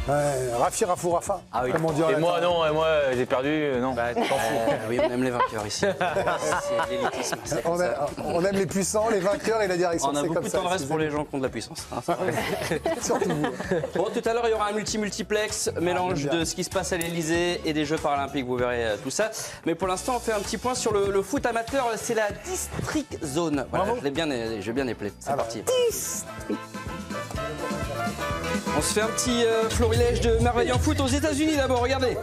Rafi Rafou Rafa. Ah oui. Comme on dit en Et latin. moi, non, et moi, j'ai perdu, non. Bah, t'en fous. Oui, on aime les vainqueurs ici. C'est l'élitisme. c'est comme ça. On aime les puissants, les vainqueurs et la direction. On a c'est beaucoup comme de ça. tendresse pour les gens qui ont de la puissance. Hein, Surtout vous. bon, tout à l'heure, il y aura un multiplex, mélange de ce qui se passe à l'Elysée et des Jeux paralympiques. Vous verrez tout ça. Mais pour l'instant, on fait un petit point sur le foot amateur. C'est la District Zone. Voilà, je l'ai bien éplé. C'est parti. On se fait un petit florilège de merveilles en foot aux États-Unis d'abord, regardez.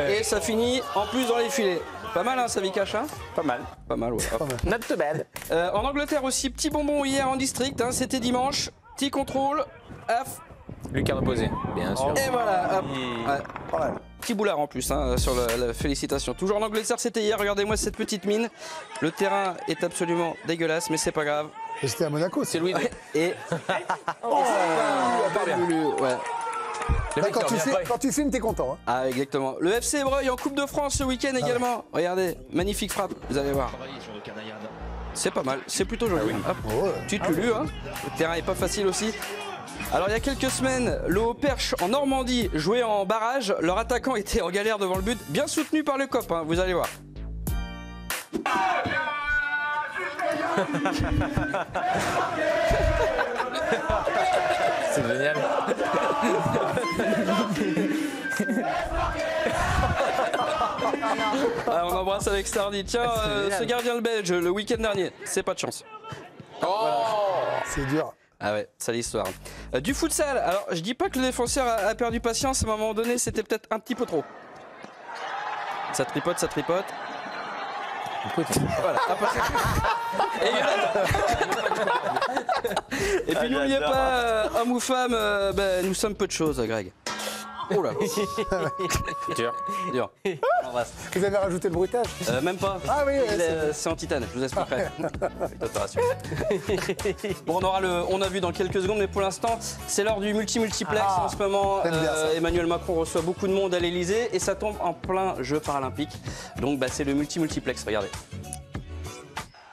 Et ça finit en plus dans les filets. Pas mal, hein, ça Vikash, hein. Pas mal. Pas mal, ouais. Not too bad. En Angleterre aussi, petit bonbon hier en district, hein, c'était dimanche. Petit contrôle, af, Lucarne opposée, bien sûr. et voilà. Hop. Ouais. Pas mal. Petit boulard en plus hein, sur la félicitation. Toujours en Angleterre, c'était hier. Regardez-moi cette petite mine. Le terrain est absolument dégueulasse, mais c'est pas grave. Et c'était à Monaco. C'est Louis. Et ouais. Quand tu filmes, t'es content. Hein. Ah exactement. Le FC Breuil en Coupe de France ce week-end également. Regardez, magnifique frappe, vous allez voir. C'est pas mal, c'est plutôt joli. Hop. Petite Lulu, hein. Le terrain est pas facile aussi. Alors il y a quelques semaines, le Haut-Perche en Normandie jouait en barrage. Leur attaquant était en galère devant le but, bien soutenu par le COP, hein, vous allez voir. C'est génial. Ah, on embrasse avec Stardy. Tiens, ce gardien le belge le week-end dernier, c'est pas de chance. C'est dur. Ah ouais, c'est l'histoire. Du futsal, alors je dis pas que le défenseur a perdu patience, à un moment donné c'était peut-être un petit peu trop. Ça tripote, ça tripote. Voilà. Et puis n'oubliez pas, homme ou femme, nous sommes peu de choses, Greg. Oh là là. Dur. Dur. On embrasse. Vous avez rajouté le bruitage. Même pas. Ah oui, C'est en titane, je vous expliquerai. Avec l'opération. Bon, on a vu dans quelques secondes, mais pour l'instant, c'est l'heure du multiplex. En ce moment, j'aime bien ça. Emmanuel Macron reçoit beaucoup de monde à l'Elysée et ça tombe en plein jeu paralympique. Donc, c'est le multiplex, regardez.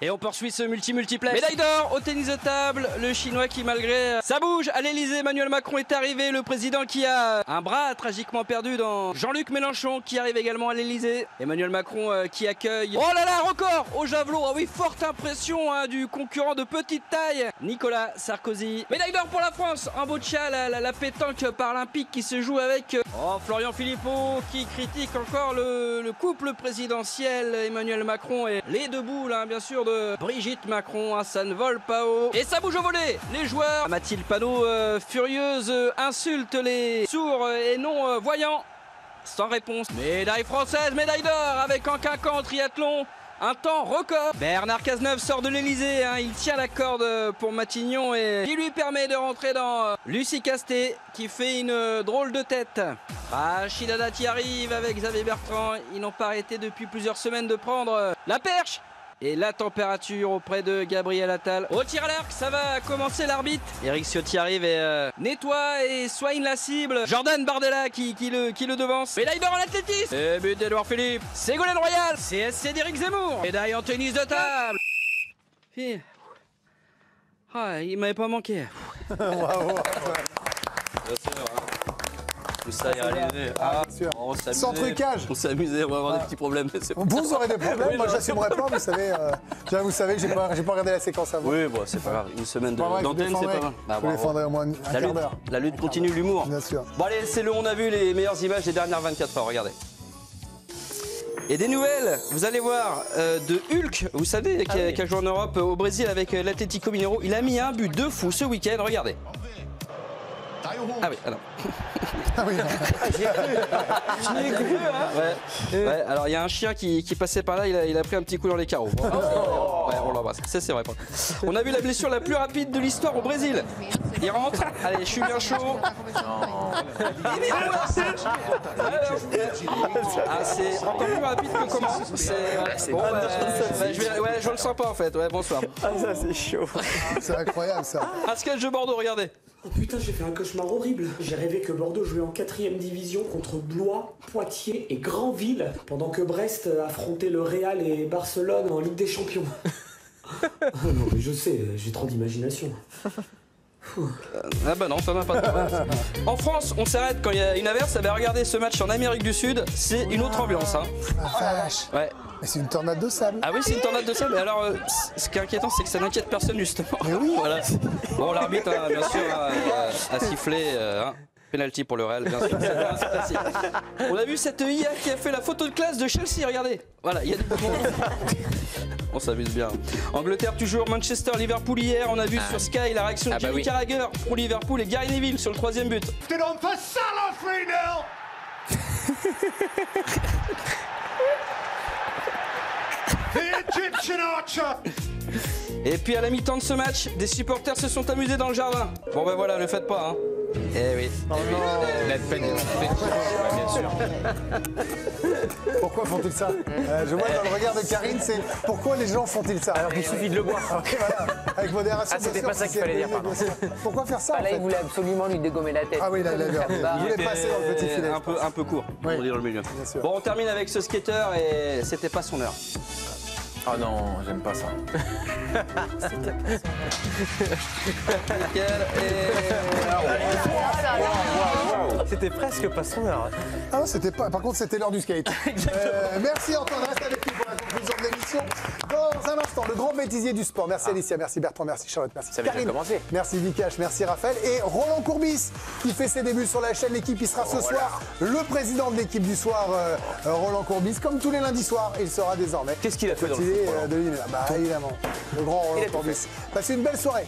Et on poursuit ce multiplex. Médaille d'or au tennis de table, le Chinois qui malgré ça bouge à l'Elysée, Emmanuel Macron est arrivé, le président qui a un bras tragiquement perdu dans Jean-Luc Mélenchon qui arrive également à l'Elysée. Emmanuel Macron qui accueille, oh là là, record au javelot, ah oui, forte impression hein, du concurrent de petite taille, Nicolas Sarkozy. Médaille d'or pour la France, en boccia, la pétanque paralympique qui se joue avec Florian Philippot qui critique encore le couple présidentiel, Emmanuel Macron et les deux boules hein, bien sûr de Brigitte Macron, hein, ça ne vole pas haut. Et ça bouge au volet. Les joueurs, Mathilde Panot, furieuse, insulte les sourds et non voyants. Sans réponse. Médaille française, médaille d'or avec en quinquant triathlon. Un temps record. Bernard Cazeneuve sort de l'Elysée, hein, il tient la corde pour Matignon et qui lui permet de rentrer dans Lucie Castet qui fait une drôle de tête. Rachida Dati arrive avec Xavier Bertrand. Ils n'ont pas arrêté depuis plusieurs semaines de prendre la perche. Et la température auprès de Gabriel Attal. Au tir à l'arc, ça va commencer l'arbitre. Eric Ciotti arrive et nettoie et soigne la cible. Jordan Bardella qui le devance. Médaille d'or en athlétisme. Et but d'Edouard Philippe. Ségolène Royal. CSC d'Éric Zemmour. Médaille en tennis de table. Ah, il m'avait pas manqué. Bravo. Tout ça est réalisé. On s'amusait. Sans trucage. On s'amusait, on va avoir des petits problèmes. Vous aurez des problèmes, moi j'assumerai pas, vous savez. Vous savez que j'ai pas regardé la séquence avant. Oui, bon, c'est pas grave. Une semaine Pas vrai, d'antenne, c'est pas grave. Je défendrai au moins un quart d'heure. La lutte continue, l'humour. Bien sûr. Bon allez, on a vu les meilleures images des dernières 24 heures, regardez. Et des nouvelles, vous allez voir, de Hulk, vous savez, qui a joué en Europe au Brésil avec l'Atlético Mineiro. Il a mis un but de fou ce week-end, regardez. Ah oui, alors. Ah oui, Ouais, alors il y a un chien qui passait par là, il a pris un petit coup dans les carreaux. Ouais, on l'embrasse, c'est vrai. On a vu la blessure la plus rapide de l'histoire au Brésil. Il rentre, allez, je suis bien chaud. C'est encore plus rapide que comment. Je le sens pas en fait, ouais, bonsoir. Ah, ça c'est chaud. c'est incroyable ça. Un sketch de Bordeaux, regardez. Oh putain, j'ai fait un cauchemar horrible. J'ai rêvé que Bordeaux jouait en 4ème division contre Blois, Poitiers et Granville, pendant que Brest affrontait le Real et Barcelone en Ligue des Champions. Non mais je sais, j'ai trop d'imagination. Ah bah non, ça m'a pas trop. En France, on s'arrête quand il y a une averse. Ben regardez ce match en Amérique du Sud, c'est une autre ambiance. Hein. Ah, vache. Ouais. Mais c'est une tornade de sable. Ah oui, c'est une tornade de sable. Et alors, ce qui est inquiétant, c'est que ça n'inquiète personne justement. Mais oui. Voilà. Bon, l'arbitre, hein, bien sûr, a sifflé. Penalty pour le Real, bien sûr. C'est facile. On a vu cette IA qui a fait la photo de classe de Chelsea, regardez. Voilà, il y a des mouvements. On s'amuse bien. Angleterre toujours, Manchester, Liverpool hier. On a vu sur Sky la réaction de Jimmy Carragher pour Liverpool et Gary Neville sur le 3e but. Et puis à la mi-temps de ce match, des supporters se sont amusés dans le jardin. Bon ben voilà, ne le faites pas. Hein. Eh oui. Oh non. La peine, bien sûr. Pourquoi font-ils ça Je vois dans le regard de Karine, c'est pourquoi les gens font-ils ça? Alors Il suffit de le boire. Ok, voilà. Avec modération. Ah, c'était bien pas sûr, ça qu'il fallait dire, pardon. Pourquoi faire ça en Là, fait il voulait absolument lui dégommer la tête. Ah oui, là, il voulait passer dans le petit filet. Un peu court, Oui. on dit dans le milieu. Bien sûr. Bon, on termine avec ce skater et c'était pas son heure. Oh non, j'aime pas ça. Nickel. C'était presque pas son heure. Ah non, c'était pas. Par contre, c'était l'heure du skate. Merci Antoine, reste avec nous pour la conclusion de l'émission. Dans un instant, le grand bêtisier du sport. Merci Alicia, merci Bertrand, merci Charlotte, merci Ça avait déjà commencé. merci Vikash, merci Raphaël et Roland Courbis qui fait ses débuts sur la chaîne L'équipe. Il sera ce soir le président de l'équipe du soir, Roland Courbis. Comme tous les lundis soirs, il sera désormais. Qu'est-ce qu'il a fait dans le Bêtisier foot, Roland de l'univers. Bah évidemment, le grand Roland Courbis. Passez une belle soirée.